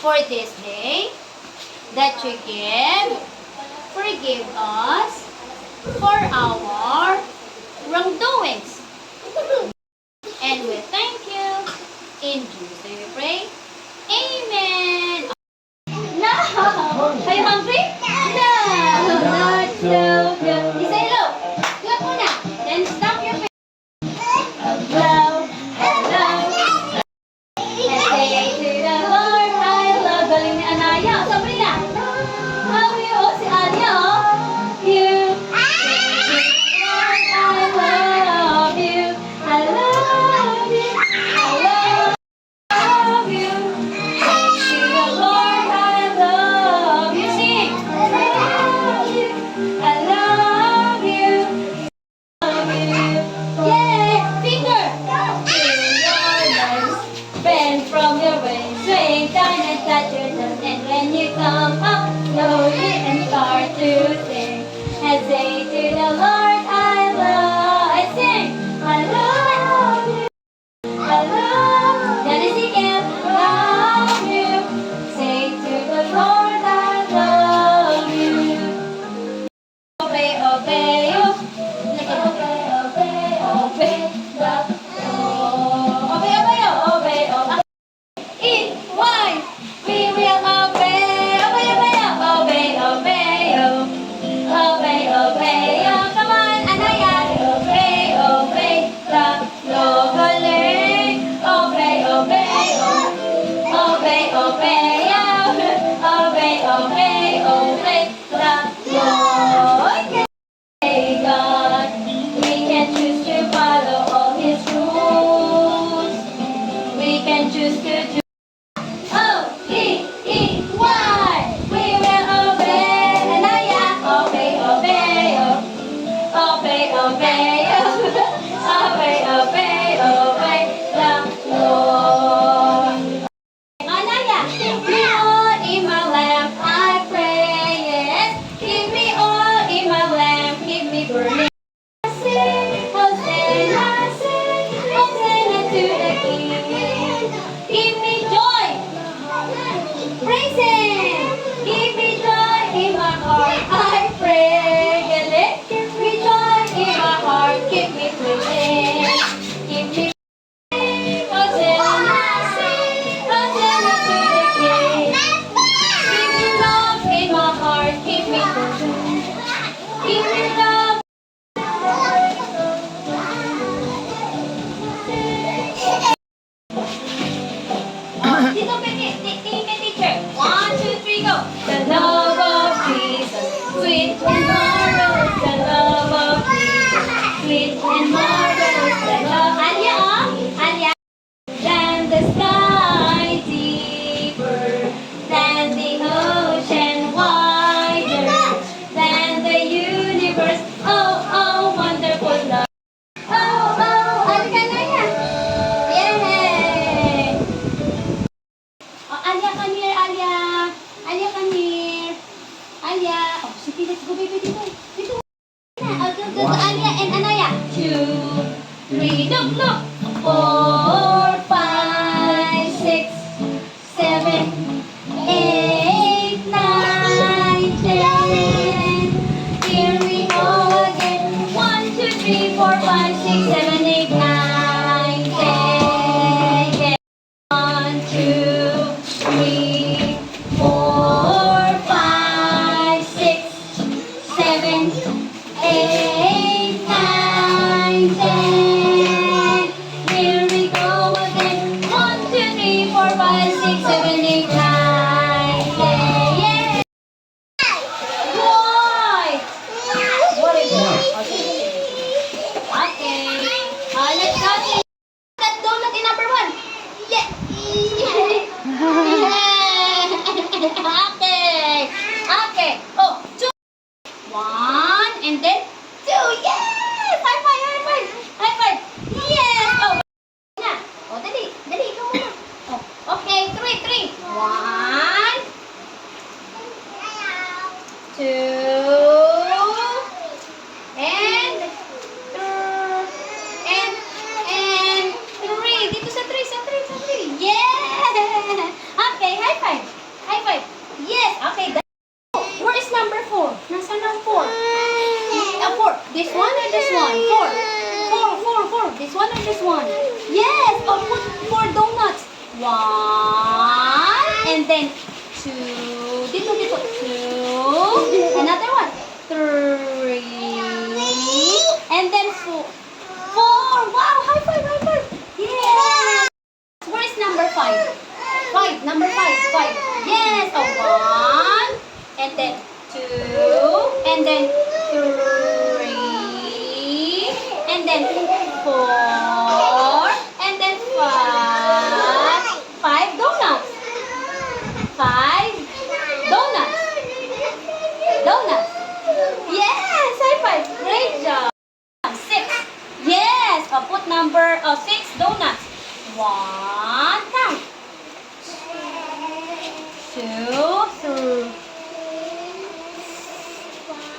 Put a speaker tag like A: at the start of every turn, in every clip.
A: for this day that you forgive us for our wrongdoings. And we thank you. In Jesus' name we pray. Amen. No! Are you hungry? No! Not so good. You say hello. Clap muna. Then stop your face. Hello. Hello. And say to the Lord, I love. Galing ni Anaya. Sabrina. Love you. Oh, si Anya. Oh. You. I love you. I love you. I love you. Say to the Lord, I love you. Sing. I love you. I love you. Love you. Yeah. Finger. To your legs. Bend from your waist. Swing down and touch your toes. And when you come up slowly and start to sing. And say to the Lord, I love. I sing. I love you. I love. Genesis again. Love you. Say to the Lord, I love you. Obey, obey, oh. Obey, obey, obey. Obey, obey, oh. Obey, obey. Eat, wine. We will obey. Obey, obey, oh. Obey, obey, oh. Obey, obey, oh. Come on, Anaya. Obey, obey. The Lord. Obey, obey, oh. Obey, obey, oh. Obey, obey, obey. The Lord. Hey God, we can choose to follow all His rules. We can choose to do O-B-E-Y. We will obey. Anaya, obey, obey, oh. Obey, obey, oh. Obey, obey, obey the Lord. Anaya, give me oil in my lamp, I pray, yes. Give me oil in my lamp, keep me burning. Sing, Hosanna, sing, Hosanna to the King. Give me joy, praise Him. Give me joy in my heart, I pray. Give me joy in my heart, keep me praising. Give me Hosanna, sing, Hosanna to the King. Give me love in my heart, keep me praising. Give me love. Dito, teacher. 1, 2, 3, go. The love of Jesus, sweet and marvelous. The love of Jesus, sweet and marvelous. The love, Anya, oh, Anya. Than the sky deeper, than the ocean wider, than the universe. Oh, oh, wonderful love. Oh, oh, Anya, Anya. Yay! Oh, Alia, come here, Alia. Alia, come here. Alia. Oh, sige, let's go, baby. Dito. Dito. Go, Alia and Anaya. 2, 3, look. 4, 5, 6, 7, 8, 9, 10. Here we go again. 1, 2, 3, 4, 5, 6, 7, 8, 9, 10. 1, 2, 3, 4, 5, 6, 7, 8, 9, 10. Here we go again. 1, 2, 3, 4, 5, 6, 7, 8, 9, 10. Yeah! Right! What is it? Okay. Let's go. That donut in number 1. Yeah. Okay. Okay. Oh, 2. 1 and then 2. Yes! High five, high five. High five. Yes! Oh, na. Oh, dali. Dali, ikaw muna. Oh, okay. 3. 1, 2, and 3. Dito sa 3. Yeah! Okay, high five. is this one? Yes. Oh, put 4 donuts. 1, and then 2. Dito, 2. Another one. 3, and then 4. Wow, high five, high five. Yes. Where is number 5? 5, number 5, 5. Yes. Oh, 1, and then 2, and then 3, and then 4, and then 5. 5 donuts. 5 donuts. Donuts. Yes, high five. Great job. 6. Yes. Put number 6 donuts. 1. Count. 2, 3,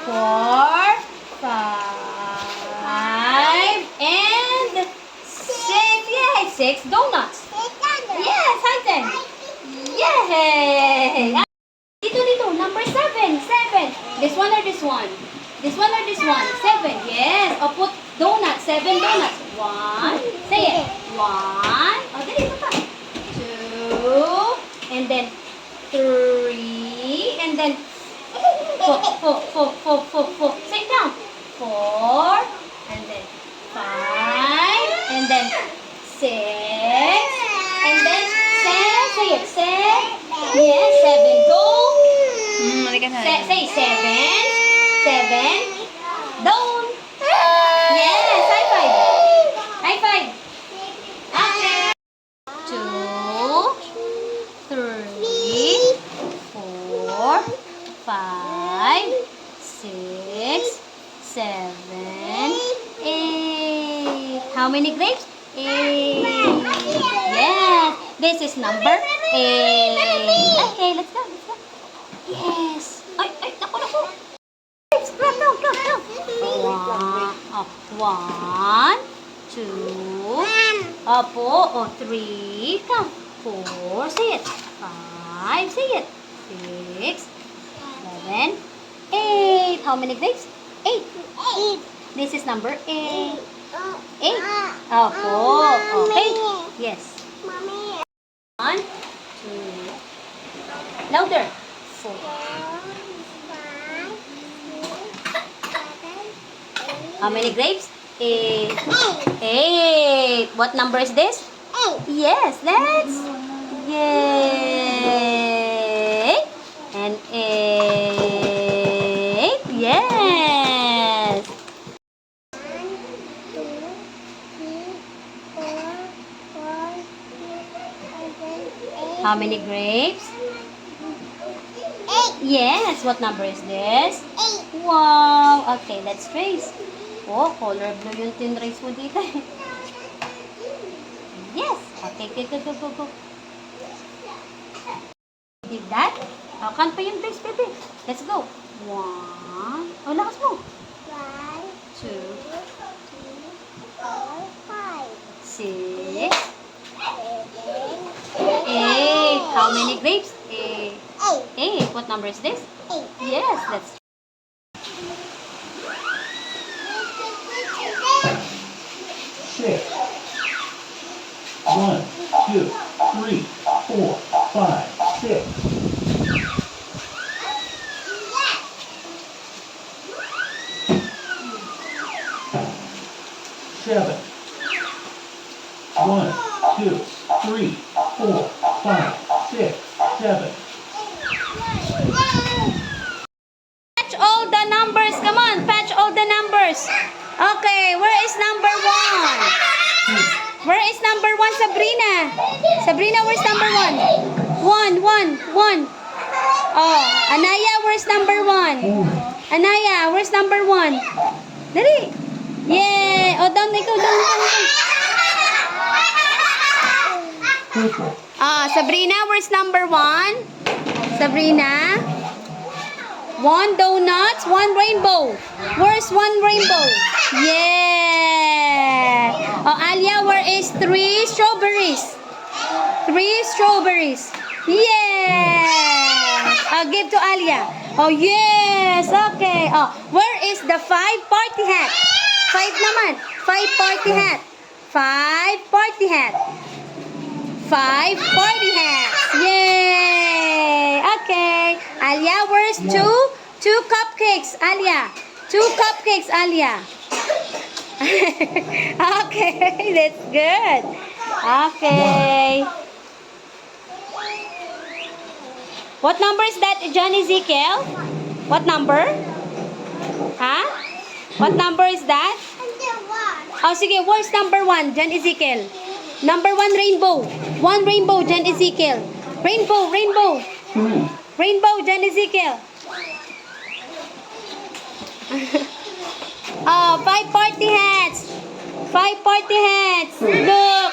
A: 4, 5, and 6. Yay! 6 donuts. Yes, Hansen. Yay! Dito. Number 7. 7. This one or this one? This one or this one? 7. Yes. Put donuts. 7 donuts. 1. Say it. 1. Dali, ito pa. 2. And then 3. And then 4. Sit down. 4. And then 5. And then 6. And then 7. Say it. 7. Yes, 7. Go. Say 7. 7. Down. Yes, high five. High five. Okay. 2, 3, 4, 5, 6, 7, 8. How many grapes? 8. Yes. This is number 8. Okay, let's go. Yes. Ay, naku. Grapes, go. 1, 2, 3, count. 4, say it. 5, say it. 6, 7, 8. How many grapes? 8. This is number 8. 8. Okay. Yes. 1, 2. Louder. 4. How many grapes? 8. 8. What number is this? 8. Yes, let's. Yay. And 8. Yes.
B: 1, 2, 3, 4, 5, 6, 7, 8.
A: How many grapes?
B: 8.
A: Yes. What number is this?
B: 8.
A: Wow. Okay, let's trace. Oh, color blue yung tinrace mo dito. Yes. Okay, go. Did that? Count pa yung grapes, baby. Let's go. 1. Lakas mo.
B: 1,
A: 2,
B: 3, 4, 5,
A: 6,
B: 7,
A: 8. How many grapes? 8.
B: 8.
A: 8. What number is this?
B: 8.
A: Yes, let's.
C: 6. 1, 2, 3, 4, 5, 6. 7. 1, 2, 3, 4, 5, 6, 7.
A: Patch all the numbers. Come on, patch all the numbers. Okay, where is number 1? Where is number 1, Sabrina? Sabrina, where's number 1? 1. Oh, Anaya, where's number 1? Anaya, where's number 1? Dali. Yay! Oh, down. Sabrina, where's number 1? Sabrina? 1 donuts, 1 rainbow. Where's 1 rainbow? Yeah. Oh, Alia, where is 3 strawberries? 3 strawberries. Yeah. Give to Alia. Oh, yes. Okay. Oh, where is the 5 party hat? 5 naman. 5 party hat. 5 party hats. 5 party hats. Yay! Okay. Alia, where's 2 cupcakes? Alia. 2 cupcakes, Alia. Okay, that's good. Okay. What number is that, John Ezekiel? What number? Huh? What number is that? Oh, sige, where's number 1, John Ezekiel? Number 1, rainbow. 1 rainbow, John Ezekiel. Rainbow, rainbow. Rainbow, John Ezekiel. Oh, 5 party hats. 5 party hats. Good.